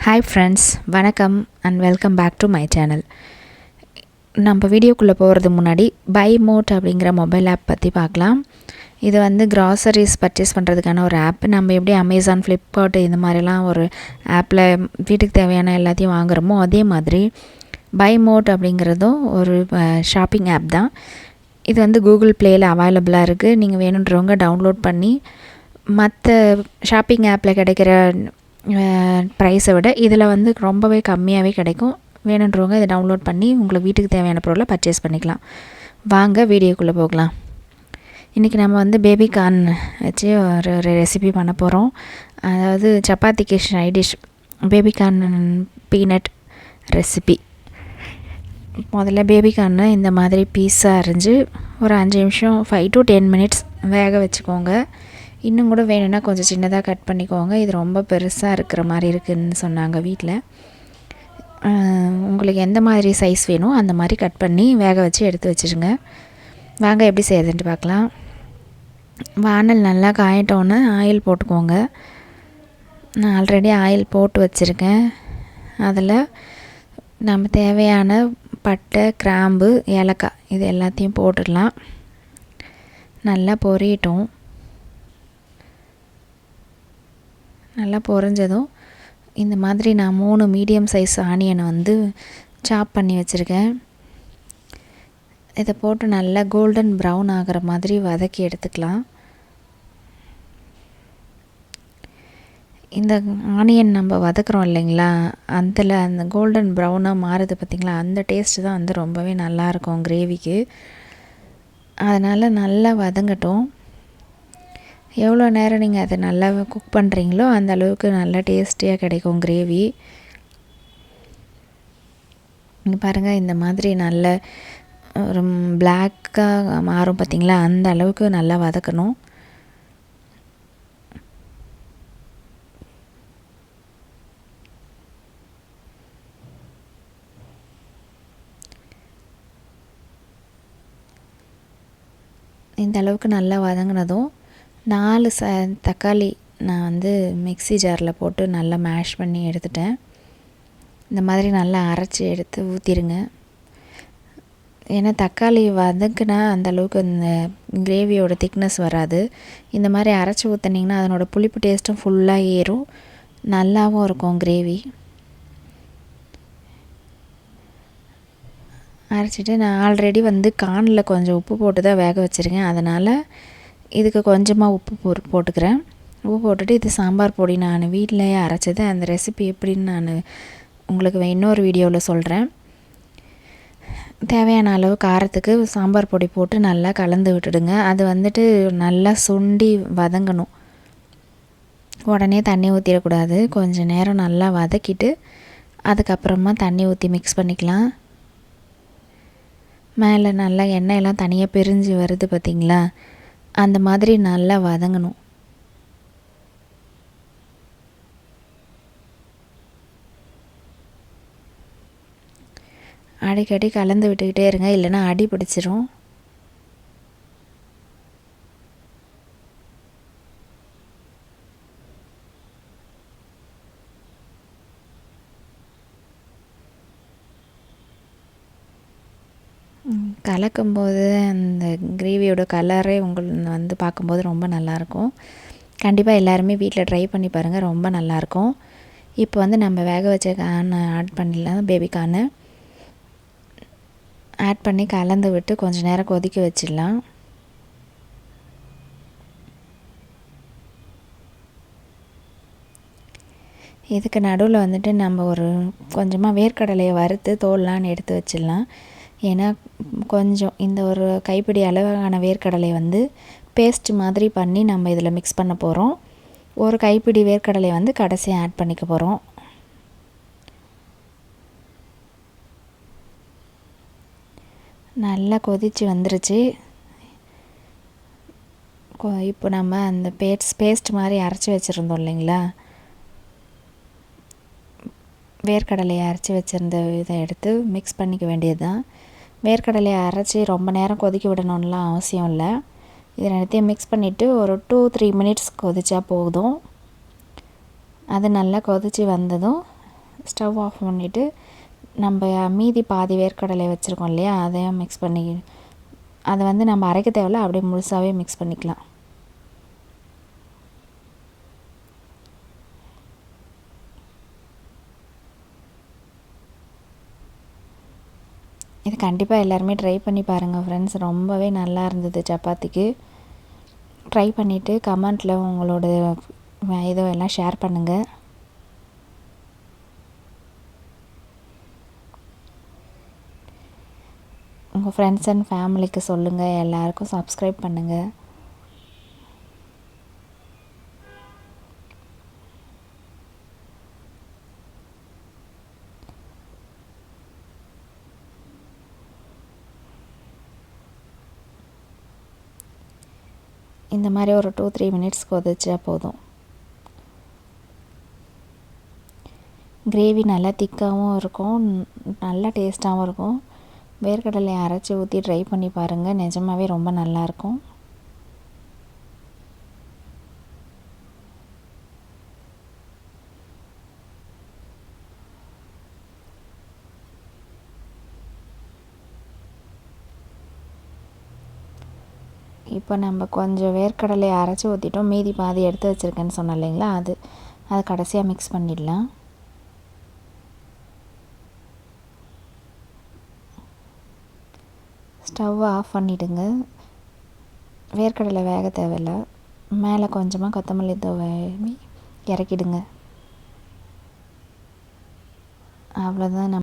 Hi friends, வணக்கம் and welcome back to my channel. நம்ம வீடியோக்குள்ளே போகிறது முன்னாடி பை மோட் அப்படிங்கிற மொபைல் ஆப் பற்றி பார்க்கலாம். இது வந்து கிராசரிஸ் பர்ச்சேஸ் பண்ணுறதுக்கான ஒரு ஆப். நம்ம எப்படி அமேசான், ஃப்ளிப்கார்ட் இந்த மாதிரிலாம் ஒரு ஆப்பில் வீட்டுக்கு தேவையான எல்லாத்தையும் வாங்குகிறோமோ அதே மாதிரி பை மோட் அப்படிங்கிறதும் ஒரு ஷாப்பிங் ஆப் தான். இது வந்து கூகுள் ப்ளேயில் அவைலபிளாக இருக்குது. நீங்கள் வேணுன்றவங்க டவுன்லோட் பண்ணி மற்ற ஷாப்பிங் ஆப்பில் கிடைக்கிற ப்ரைஸை விட இதில் வந்து ரொம்பவே கம்மியாகவே கிடைக்கும். வேணுன்றவங்க இதை டவுன்லோட் பண்ணி உங்களுக்கு வீட்டுக்கு தேவையான பொருளை பர்ச்சேஸ் பண்ணிக்கலாம். வாங்க வீடியோக்குள்ளே போகலாம். இன்றைக்கி நம்ம வந்து பேபி கார்ன் வச்சு ஒரு ரெசிபி பண்ண போகிறோம். அதாவது சப்பாத்திக்கு side dish baby corn peanut recipe. முதல்ல பேபி கார்னை இந்த மாதிரி பீஸாக அரிஞ்சு ஒரு 5 நிமிஷம் 5 to 10 minutes வேக வச்சுக்கோங்க. இன்னும் கூட வேணும்னா கொஞ்சம் சின்னதாக கட் பண்ணிக்கோங்க. இது ரொம்ப பெருசாக இருக்கிற மாதிரி இருக்குதுன்னு சொன்னாங்க வீட்டில். உங்களுக்கு எந்த மாதிரி சைஸ் வேணும் அந்த மாதிரி கட் பண்ணி வேக வச்சு எடுத்து வச்சுருங்க. வாங்க எப்படி செய்யறதுன்ட்டு பார்க்கலாம். வானல் நல்லா காயட்டோன்னு ஆயில் போட்டுக்கோங்க. நான் ஆல்ரெடி ஆயில் போட்டு வச்சுருக்கேன். அதில் நம்ம தேவையான பட்டை, கிராம்பு, ஏலக்காய் இது எல்லாத்தையும் போட்டுடலாம். நல்லா பொரியட்டும். நல்லா பொரிஞ்சதும் இந்த மாதிரி நான் 3 மீடியம் சைஸ் ஆனியனை வந்து சாப் பண்ணி வச்சுருக்கேன். இதை போட்டு நல்லா கோல்டன் ப்ரௌன் ஆகிற மாதிரி வதக்கி எடுத்துக்கலாம். இந்த ஆனியன் நம்ம வதக்குறோம் இல்லைங்களா, அதில் அந்த கோல்டன் ப்ரௌனாக மாறுது பார்த்திங்களா, அந்த டேஸ்ட்டு தான் வந்து ரொம்பவே நல்லாயிருக்கும் கிரேவிக்கு. அதனால் நல்லா வதங்கட்டும். எவ்வளோ நேரம் நீங்கள் அதை நல்லா குக் பண்ணுறீங்களோ அந்த அளவுக்கு நல்லா டேஸ்டியாக கிடைக்கும் கிரேவி. இங்கே பாருங்கள், இந்த மாதிரி நல்ல ஒரு பிளாக்காக மாறும் பார்த்திங்களா, அந்த அளவுக்கு நல்லா வதக்கணும். இந்த அளவுக்கு நல்லா வதங்கினதும் 4 தக்காளி நான் வந்து மிக்ஸி ஜாரில் போட்டு நல்லா மேஷ் பண்ணி எடுத்துட்டேன். இந்த மாதிரி நல்லா அரைச்சி எடுத்து ஊற்றிடுங்க. ஏன்னா தக்காளி வதக்குனா அந்தளவுக்கு இந்த கிரேவியோட திக்னஸ் வராது. இந்த மாதிரி அரைச்சி ஊற்றினீங்கன்னா அதனோட புளிப்பு டேஸ்ட்டும் ஃபுல்லாக ஏறும், நல்லாவும் இருக்கும் கிரேவி. அரைச்சிட்டு நான் ஆல்ரெடி வந்து கார்னில் கொஞ்சம் உப்பு போட்டு தான் வேக வச்சுருக்கேன். அதனால் இதுக்கு கொஞ்சமாக உப்பு போட்டுக்கிறேன். உப்பு போட்டுட்டு இது சாம்பார் பொடி நான் வீட்டிலையே அரைச்சது. அந்த ரெசிபி எப்படின்னு நான் உங்களுக்கு இன்னொரு வீடியோவில் சொல்கிறேன். தேவையான அளவு காரத்துக்கு சாம்பார் பொடி போட்டு நல்லா கலந்து விட்டுடுங்க. அது வந்துட்டு நல்லா சுண்டி வதங்கணும். உடனே தண்ணி ஊற்றிடக்கூடாது. கொஞ்சம் நேரம் நல்லா வதக்கிட்டு அதுக்கப்புறமா தண்ணி ஊற்றி மிக்ஸ் பண்ணிக்கலாம். மேலே நல்லா எண்ணெயெல்லாம் தனியாக பிரிஞ்சு வருது பார்த்திங்களா, அந்த மாதிரி நல்லா வதங்கணும். அடிக்கடி கலந்து விட்டுக்கிட்டே இருங்க, இல்லைன்னா அடி பிடிச்சிரும். கலக்கும்போது அந்த கிரேவியோட கலரே உங்களுக்கு வந்து பார்க்கும்போது ரொம்ப நல்லாயிருக்கும். கண்டிப்பாக எல்லாருமே வீட்டில் ட்ரை பண்ணி பாருங்கள், ரொம்ப நல்லாயிருக்கும். இப்போ வந்து நம்ம வேக வச்ச கார்னை ஆட் பண்ணிடலாம். பேபி கார்னை ஆட் பண்ணி கலந்து விட்டு கொஞ்சம் நேரம் கொதிக்க வச்சிடலாம். இதுக்கு நடுவில் வந்துட்டு நம்ம ஒரு கொஞ்சமாக வேர்க்கடலையை வறுத்து தோல்லாம் எடுத்து வச்சிடலாம். ஏன்னா கொஞ்சம் இந்த ஒரு கைப்பிடி அளவான வேர்க்கடலை வந்து பேஸ்ட் மாதிரி பண்ணி நம்ம இதில் மிக்ஸ் பண்ண போகிறோம். ஒரு கைப்பிடி வேர்க்கடலை வந்து கடைசியாக ஆட் பண்ணிக்க போகிறோம். நல்லா கொதித்து வந்துருச்சு. இப்போ நம்ம அந்த பேஸ்ட் மாதிரி அரைச்சி வச்சுருந்தோம் இல்லைங்களா, வேர்க்கடலையை அரைச்சி வச்சுருந்த இதை எடுத்து மிக்ஸ் பண்ணிக்க வேண்டியது தான். வேர்க்கடலையை அரைச்சி ரொம்ப நேரம் கொதிக்க விடணும்லாம் அவசியம் இல்லை. இதை எல்லாத்தையும் மிக்ஸ் பண்ணிவிட்டு ஒரு 2-3 minutes கொதிச்சா போதும். அது நல்லா கொதித்து வந்ததும் ஸ்டவ் ஆஃப் பண்ணிவிட்டு நம்ம மீதி பாதி வேர்க்கடலை வச்சுருக்கோம் இல்லையா, அதையும் மிக்ஸ் பண்ணி அதை வந்து நம்ம அரைக்க தேவையில்ல, அப்படியே முழுசாகவே மிக்ஸ் பண்ணிக்கலாம். இது கண்டிப்பாக எல்லாருமே ட்ரை பண்ணி பாருங்கள் ஃப்ரெண்ட்ஸ். ரொம்பவே நல்லா இருந்தது சப்பாத்திக்கு. ட்ரை பண்ணிவிட்டு கமெண்ட்டில் உங்களோட இதோ எல்லாம் ஷேர் பண்ணுங்கள். உங்கள் ஃப்ரெண்ட்ஸ் அண்ட் ஃபேமிலிக்கு சொல்லுங்கள், எல்லாருக்கும் சப்ஸ்கிரைப் பண்ணுங்கள். இந்த மாதிரி ஒரு 2-3 மினிட்ஸ் கொதிச்சா போதும். கிரேவி நல்லா திக்காகவும் இருக்கும், நல்லா டேஸ்ட்டாகவும் இருக்கும். வேர்க்கடலை அரைச்சி ஊற்றி ட்ரை பண்ணி பாருங்கள், நிஜமாகவே ரொம்ப நல்லாயிருக்கும். இப்போ நம்ம கொஞ்சம் வேர்க்கடலை அரைச்சி ஊற்றிட்டோம், மீதி பாதி எடுத்து வச்சுருக்கேன்னு சொன்னேன் இல்லைங்களா, அது கடைசியாக மிக்ஸ் பண்ணிடலாம். ஸ்டவ்வை ஆஃப் பண்ணிவிடுங்க. வேர்க்கடலை வேக தேவையில்லை. மேலே கொஞ்சமாக கொத்தமல்லி தூவி இறக்கிடுங்க. அவ்வளோதான்.